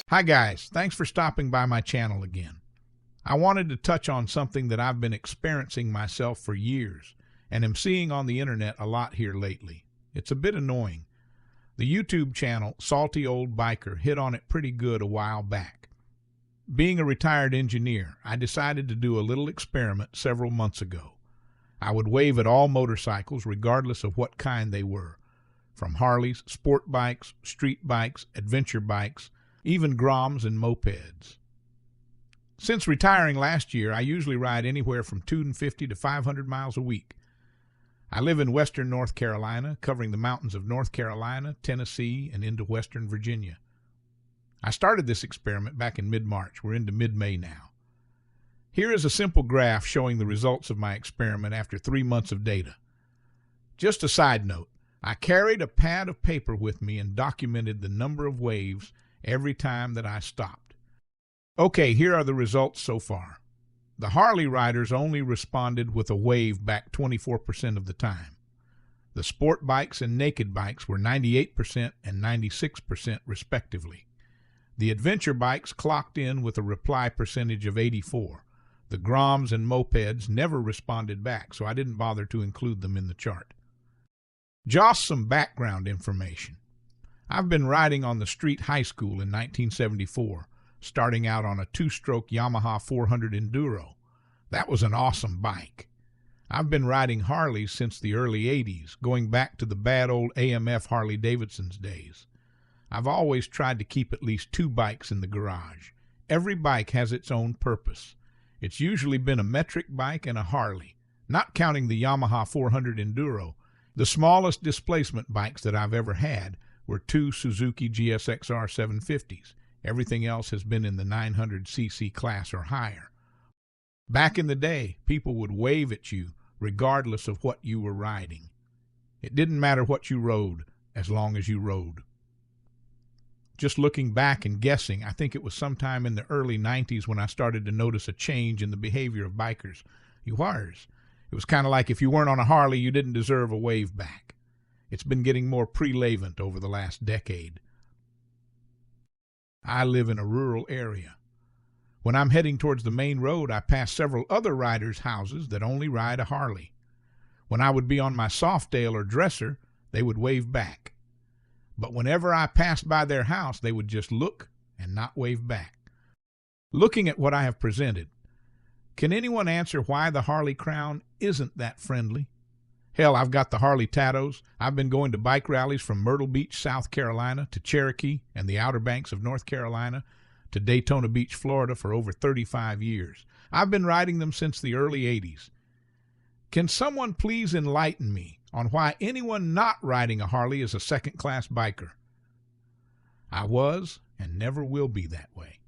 Hi guys, thanks for stopping by my channel again. I wanted to touch on something that I've been experiencing myself for years and am seeing on the internet a lot here lately. It's a bit annoying. The YouTube channel Salty Old Biker hit on it pretty good a while back. Being a retired engineer, I decided to do a little experiment several months ago. I would wave at all motorcycles regardless of what kind they were, from Harleys, sport bikes, street bikes, adventure bikes, even Groms and mopeds. Since retiring last year, I usually ride anywhere from 250 to 500 miles a week. I live in western North Carolina, covering the mountains of North Carolina, Tennessee, and into western Virginia. I started this experiment back in mid-March. We're into mid-May now. Here is a simple graph showing the results of my experiment after 3 months of data. Just a side note, I carried a pad of paper with me and documented the number of waves every time that I stopped. Okay, here are the results so far. The Harley riders only responded with a wave back 24% of the time. The sport bikes and naked bikes were 98% and 96% respectively. The adventure bikes clocked in with a reply percentage of 84%. The Groms and mopeds never responded back, so I didn't bother to include them in the chart. Just some background information. I've been riding on the street high school in 1974, starting out on a two-stroke Yamaha 400 Enduro. That was an awesome bike. I've been riding Harleys since the early 80s, going back to the bad old AMF Harley-Davidson's days. I've always tried to keep at least 2 bikes in the garage. Every bike has its own purpose. It's usually been a metric bike and a Harley, not counting the Yamaha 400 Enduro. The smallest displacement bikes that I've ever had were 2 Suzuki GSXR 750s. Everything else has been in the 900cc class or higher. Back in the day, people would wave at you regardless of what you were riding. It didn't matter what you rode as long as you rode. Just looking back and guessing, I think it was sometime in the early 90s when I started to notice a change in the behavior of bikers. It was kind of like if you weren't on a Harley, you didn't deserve a wave back. It's been getting more pre-lavant over the last decade. I live in a rural area. When I'm heading towards the main road, I pass several other riders' houses that only ride a Harley. When I would be on my Softail or Dresser, they would wave back. But whenever I passed by their house, they would just look and not wave back. Looking at what I have presented, can anyone answer why the Harley Crown isn't that friendly? Hell, I've got the Harley Tattos. I've been going to bike rallies from Myrtle Beach, South Carolina, to Cherokee and the Outer Banks of North Carolina, to Daytona Beach, Florida for over 35 years. I've been riding them since the early 80s. Can someone please enlighten me on why anyone not riding a Harley is a second-class biker? I was and never will be that way.